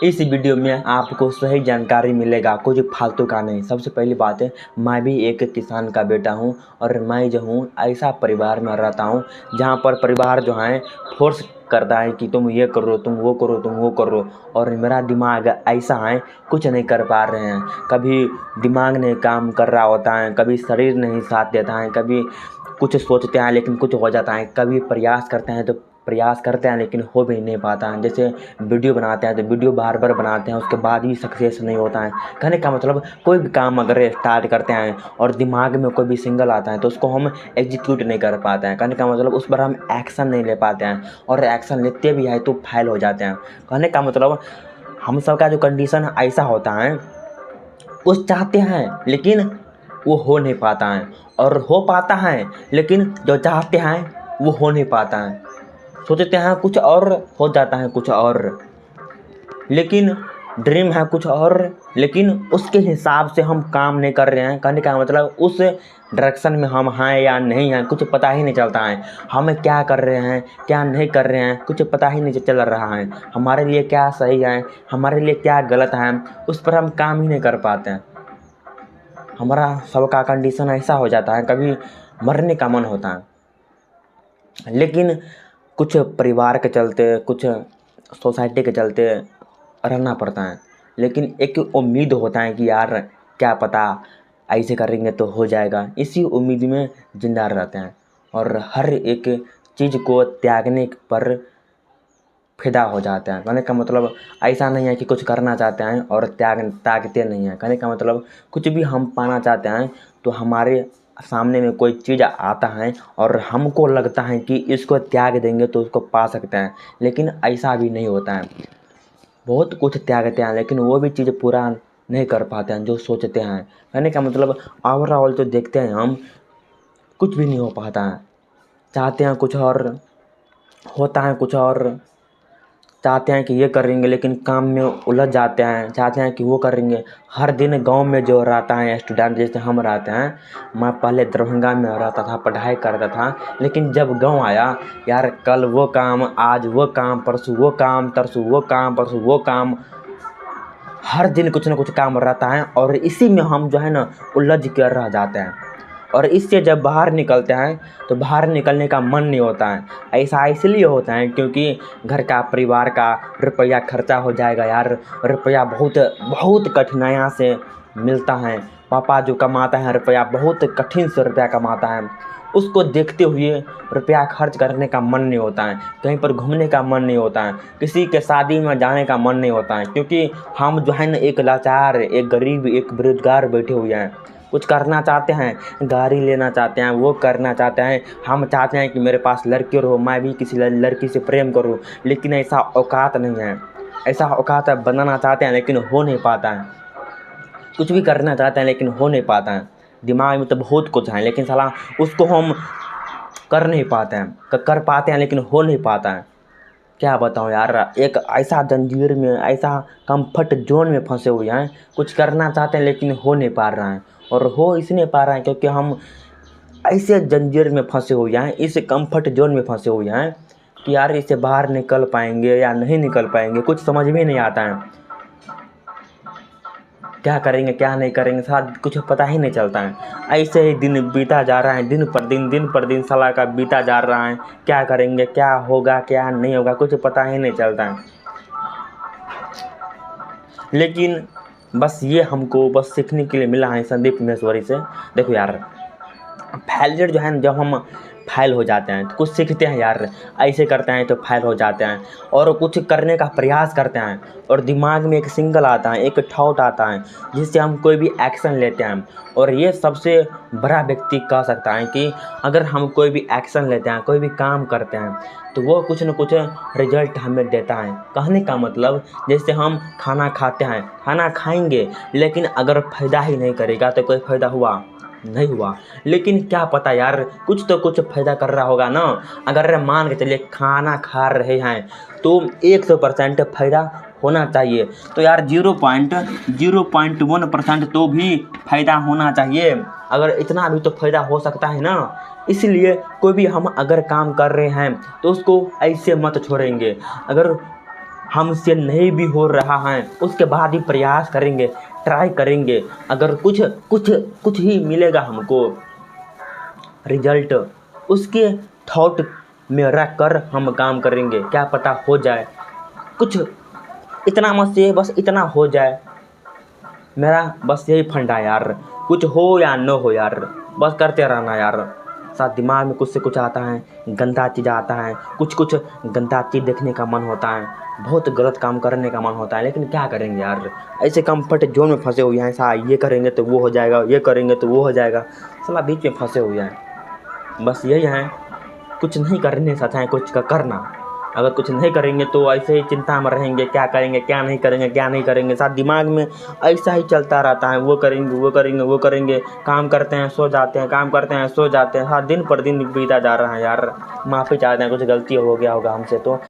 इस वीडियो में आपको सही जानकारी मिलेगा, कुछ फालतू का नहीं। सबसे पहली बात है, मैं भी एक किसान का बेटा हूँ और मैं जो हूँ ऐसा परिवार में रहता हूँ जहाँ पर परिवार जो है फोर्स करता है कि तुम ये करो, तुम वो करो, तुम वो करो। और मेरा दिमाग ऐसा है, कुछ नहीं कर पा रहे हैं। कभी दिमाग नहीं काम कर रहा होता है, कभी शरीर नहीं साथ देता है, कभी कुछ सोचते हैं लेकिन कुछ हो जाता है, कभी प्रयास करते हैं तो प्रयास करते हैं लेकिन हो भी नहीं पाता है। जैसे वीडियो बनाते हैं तो वीडियो बार बार बनाते हैं, उसके बाद भी सक्सेस नहीं होता है। कहने का मतलब कोई भी काम अगर स्टार्ट करते हैं और दिमाग में कोई भी सिंगल आता है तो उसको हम एग्जीक्यूट नहीं कर पाते हैं। कहने का मतलब उस पर हम एक्शन नहीं ले पाते हैं, और एक्शन लेते भी है तो फेल हो जाते हैं। कहने का मतलब हम सब का जो कंडीशन ऐसा होता है, वो चाहते हैं लेकिन वो हो नहीं पाता है, और हो पाता है लेकिन जो चाहते हैं वो हो नहीं पाता है। सोचते हैं कुछ और, हो जाता है कुछ और। लेकिन ड्रीम है कुछ और, लेकिन उसके हिसाब से हम काम नहीं कर रहे हैं। कहने का मतलब उस डायरेक्शन में हम हैं या नहीं हैं, कुछ पता ही नहीं चलता है। हम क्या कर रहे हैं, क्या नहीं कर रहे हैं, कुछ पता ही नहीं चल रहा है। हमारे लिए क्या सही है, हमारे लिए क्या गलत है, उस पर हम काम ही नहीं कर पाते हैं। हमारा सबका कंडीशन ऐसा हो जाता है, कभी मरने का मन होता है लेकिन कुछ परिवार के चलते, कुछ सोसाइटी के चलते रहना पड़ता है। लेकिन एक उम्मीद होता है कि यार क्या पता ऐसे करेंगे तो हो जाएगा, इसी उम्मीद में ज़िंदा रहते हैं। और हर एक चीज़ को त्यागने पर फिदा हो जाते हैं। कहने का मतलब ऐसा नहीं है कि कुछ करना चाहते हैं और त्यागते नहीं हैं। कहने का मतलब कुछ भी हम पाना चाहते हैं तो हमारे सामने में कोई चीज़ आता है और हमको लगता है कि इसको त्याग देंगे तो उसको पा सकते हैं, लेकिन ऐसा भी नहीं होता है। बहुत कुछ त्यागते हैं लेकिन वो भी चीज़ पूरा नहीं कर पाते हैं जो सोचते हैं। कहने का मतलब ओवरऑल तो देखते हैं हम, कुछ भी नहीं हो पाता है। चाहते हैं कुछ और, होता है कुछ और। चाहते हैं कि ये करेंगे लेकिन काम में उलझ जाते हैं। चाहते हैं कि वो करेंगे। हर दिन गांव में जो रहता है स्टूडेंट, जैसे हम रहते हैं, मैं पहले दरभंगा में रहता था, पढ़ाई करता था, लेकिन जब गांव आया यार, कल वो काम, आज वो काम, परसों वो काम, तरसों वो काम, परसों वो काम, हर दिन कुछ ना कुछ काम रहता है और इसी में हम जो है ना उलझ कर रह जाते हैं। और इससे जब बाहर निकलते हैं तो बाहर निकलने का मन नहीं होता है। ऐसा इसलिए होता है क्योंकि घर का, परिवार का रुपया खर्चा हो जाएगा यार। रुपया बहुत बहुत कठिनाइयों से मिलता है। पापा जो कमाता है रुपया, बहुत कठिन से रुपया कमाता है, उसको देखते हुए रुपया खर्च करने का मन नहीं होता है। कहीं पर घूमने का मन नहीं होता है, किसी के शादी में जाने का मन नहीं होता है, क्योंकि हम जो है ना एक लाचार, एक गरीब, एक बेरोजगार बैठे हुए हैं। कुछ करना चाहते हैं, गाड़ी लेना चाहते हैं, वो करना चाहते हैं। हम चाहते हैं कि मेरे पास लड़की हो, मैं भी किसी लड़की से प्रेम करूं, लेकिन ऐसा औकात नहीं है। ऐसा औकात बनाना चाहते हैं लेकिन हो नहीं पाता है। कुछ भी करना चाहते हैं लेकिन हो नहीं पाता है। दिमाग में तो बहुत कुछ है लेकिन साला उसको हम कर नहीं पाते हैं। कर पाते हैं लेकिन हो नहीं पाता है। क्या बताऊँ यार, एक ऐसा जंजीर में, ऐसा कंफर्ट जोन में फंसे हुए हैं। कुछ करना चाहते हैं लेकिन हो नहीं पा रहा है। और हो इसलिए पा रहा है क्योंकि हम ऐसे जंजीर में फंसे हुए हैं, इस कंफर्ट जोन में फंसे हुए हैं कि यार इससे बाहर निकल पाएंगे या नहीं निकल पाएंगे, कुछ समझ में नहीं आता है। क्या करेंगे क्या नहीं करेंगे, साथ कुछ पता ही नहीं चलता है। ऐसे ही दिन बीता जा रहा है, दिन पर दिन साला का बीता जा रहा है। क्या करेंगे, क्या होगा, क्या नहीं होगा, कुछ पता ही नहीं चलता है। लेकिन बस ये हमको बस सीखने के लिए मिला है संदीप महेश्वरी से। देखो यार, फेलियर जो है ना, जब हम फेल हो जाते हैं तो कुछ सीखते हैं यार। ऐसे करते हैं तो फेल हो जाते हैं और कुछ करने का प्रयास करते हैं और दिमाग में एक सिंगल आता है, एक थॉट आता है जिससे हम कोई भी एक्शन लेते हैं। और ये सबसे बड़ा व्यक्ति कह सकता है कि अगर हम कोई भी एक्शन लेते हैं, कोई भी काम करते हैं, तो वो कुछ न कुछ रिजल्ट हमें देता है। कहने का मतलब जैसे हम खाना खाते हैं, खाना खाएंगे लेकिन अगर फ़ायदा ही नहीं करेगा तो कोई फ़ायदा हुआ नहीं हुआ। लेकिन क्या पता यार, कुछ तो कुछ फ़ायदा कर रहा होगा ना। अगर मान के चलिए खाना खा रहे हैं तो 100% फ़ायदा होना चाहिए, तो यार 0.01% तो भी फ़ायदा होना चाहिए। अगर इतना भी तो फ़ायदा हो सकता है ना। इसलिए कोई भी हम अगर काम कर रहे हैं तो उसको ऐसे मत छोड़ेंगे। अगर हमसे नहीं भी हो रहा है उसके बाद भी प्रयास करेंगे, ट्राई करेंगे। अगर कुछ कुछ कुछ ही मिलेगा हमको रिजल्ट, उसके थॉट में रख कर हम काम करेंगे। क्या पता हो जाए कुछ, इतना मत से बस इतना हो जाए। मेरा बस यही फंडा यार, कुछ हो या न हो यार, बस करते रहना यार। साथ दिमाग में कुछ से कुछ आता है, गंदा चीज़ आता है, कुछ कुछ गंदा चीज़ देखने का मन होता है, बहुत गलत काम करने का मन होता है, लेकिन क्या करेंगे यार, ऐसे कंफर्ट जोन में फंसे हुए हैं। ऐसा ये करेंगे तो वो हो जाएगा, ये करेंगे तो वो हो जाएगा, साला बीच में फंसे हुए हैं। बस यही है, कुछ नहीं करने से अच्छा है कुछ का करना। अगर कुछ नहीं करेंगे तो ऐसे ही चिंता में रहेंगे, क्या करेंगे क्या नहीं करेंगे, क्या नहीं करेंगे। साथ दिमाग में ऐसा ही चलता रहता है, वो करेंगे वो करेंगे वो करेंगे। काम करते हैं सो जाते हैं, काम करते हैं सो जाते हैं। हाँ, दिन पर दिन बीता जा रहा है यार। माफ़ी चाहते हैं, कुछ गलती हो गया होगा हमसे तो।